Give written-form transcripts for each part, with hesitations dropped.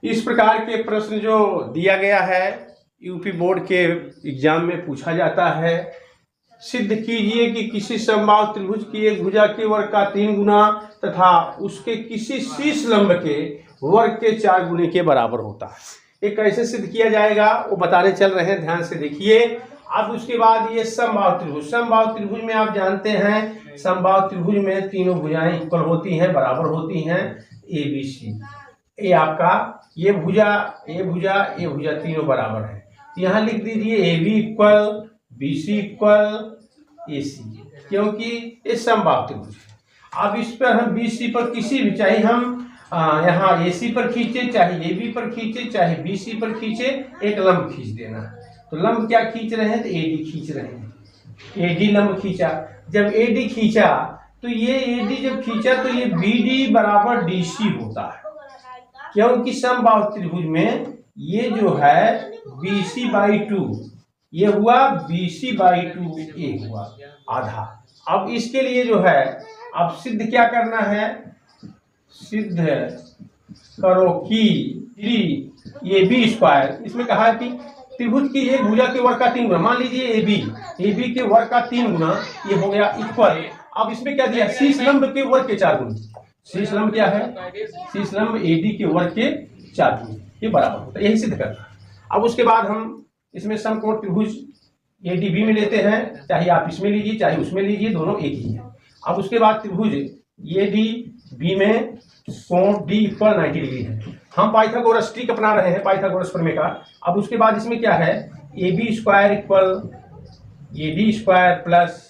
इस प्रकार के प्रश्न जो दिया गया है यूपी बोर्ड के एग्जाम में पूछा जाता है। सिद्ध कीजिए कि किसी समबाहु त्रिभुज की एक भुजा के वर्ग का 3 गुना तथा उसके किसी शीर्ष लंब के वर्ग के 4 गुने के बराबर होता है। ये कैसे सिद्ध किया जाएगा वो बताने चल रहे हैं, ध्यान से देखिए। अब उसके बाद ये समबाहु त्रिभुज में आप जानते हैं समबाहु त्रिभुज में तीनों भुजाएं इक्वल होती हैं, बराबर होती हैं, ए बी सी। ये आपका ये भुजा तीनों बराबर है। यहाँ लिख दीजिए A B equal B C equal A C, क्योंकि ये समबाहु त्रिभुज है। अब इस पर हम बी सी पर किसी भी, चाहे हम यहाँ ए सी पर खींचे, चाहे ए बी पर खींचे, चाहे बी सी पर खींचे, एक लंब खींच देना है। तो लंब क्या खींच रहे हैं? तो ए डी खींच रहे हैं। ए डी लंब खींचा। जब ए डी खींचा तो ये ए डी जब खींचा तो ये बी डी बराबर डी सी होता है, क्योंकि समबाहु त्रिभुज में ये जो है BC/2 ये हुआ BC/2 ए हुआ आधा। अब इसके लिए जो है अब सिद्ध क्या करना है? सिद्ध करो कि ए बी स्क्वायर, इसमें कहा है कि त्रिभुज की एक भुजा के वर्ग का 3 गुना, मान लीजिए ए बी के वर्ग का 3 गुना, ये हो गया इक्वल। अब इसमें क्या दिया? शीर्ष लंब के वर्ग के 4 गुना। शीर्ष लंब क्या है? शीर्ष लंब AD के वर्ग के 4 गुना, ये बराबर होता है, यही सिद्ध करना है। अब उसके बाद हम इसमें समकोण त्रिभुज ADB में लेते हैं, चाहे आप इसमें लीजिए चाहे उसमें लीजिए, दोनों एक ही है। अब उसके बाद त्रिभुज ADB में कोण D इक्वल 90 डिग्री है। हम पाइथागोरस ट्रिक अपना रहे हैं, पाइथागोरस प्रमेय का। अब उसके बाद इसमें क्या है? AB square equal AD square plus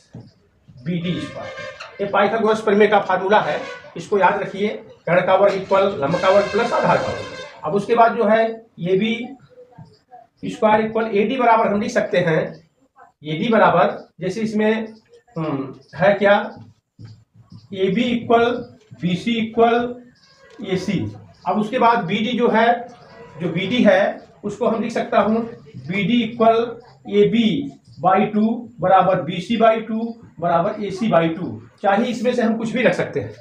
BD square, ये पाइथागोरस प्रमेय का फार्मूला है, इसको याद रखिए। कर्ण का वर्ग इक्वल लंब का वर्ग प्लस आधार का वर्ग। अब उसके बाद जो है ये भी स्क्वायर इक्वल AD बराबर हम लिख सकते हैं, AD बराबर जैसे इसमें है क्या, AB equal BC equal AC। अब उसके बाद BD जो है, जो BD है उसको हम लिख सकता हूँ BD इक्वल AB/2 बराबर BC/2 बराबर AC/2। चाहे इसमें से हम कुछ भी रख सकते हैं।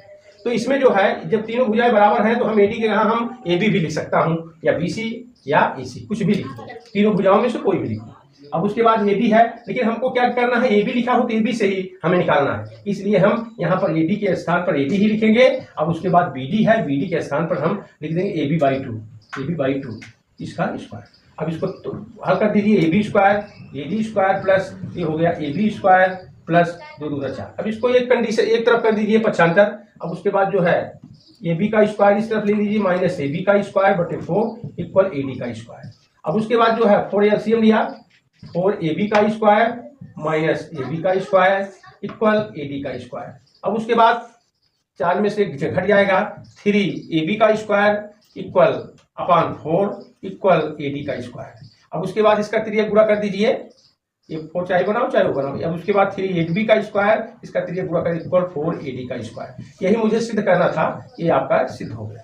तो इसमें जो है जब तीनों भुजाएं बराबर हैं तो हम AD के यहाँ हम AB भी लिख सकता हूँ, या BC या AC, कुछ भी लिखो, तीनों भुजाओं में से कोई भी लिखो। अब उसके बाद AB है, लेकिन हमको क्या करना है? AB लिखा हो तो AB से ही हमें निकालना है, इसलिए हम यहाँ पर AD के स्थान पर AD ही लिखेंगे। अब उसके बाद BD है, BD के स्थान पर हम लिख देंगे AB/2 इसका स्क्वायर। अब इसको तो हल कर दीजिए, AB स्क्वायर प्लस ये हो गया AB स्क्वायर प्लस 2 दूना 4। अब इसको एक कंडीशन एक तरफ कर दीजिए पक्षांतर। अब उसके बाद जो है AB का स्क्वायर इस तरफ ले लीजिए, माइनस AB का स्क्वायर बटे 4 इक्वल AD का स्क्वायर। अब उसके बाद जो है 4 एलसीएम लिया, 4AB का स्क्वायर माइनस AB का स्क्वायर इक्वल AD का स्क्वायर। अब उसके बाद 4 में से घट जाएगा, 3AB का square equal upon 4 equal AD का स्क्वायर। अब उसके बाद इसका त्रिज्या गुणा कर दीजिए, ये 4 चाहे बनाओ चाहे वो बनाओ। अब उसके बाद 3AB का स्क्वायर, इसका त्रिज्या गुणा कर इक्वल 4AD का स्क्वायर। यही मुझे सिद्ध करना था, ये आपका सिद्ध हो गया।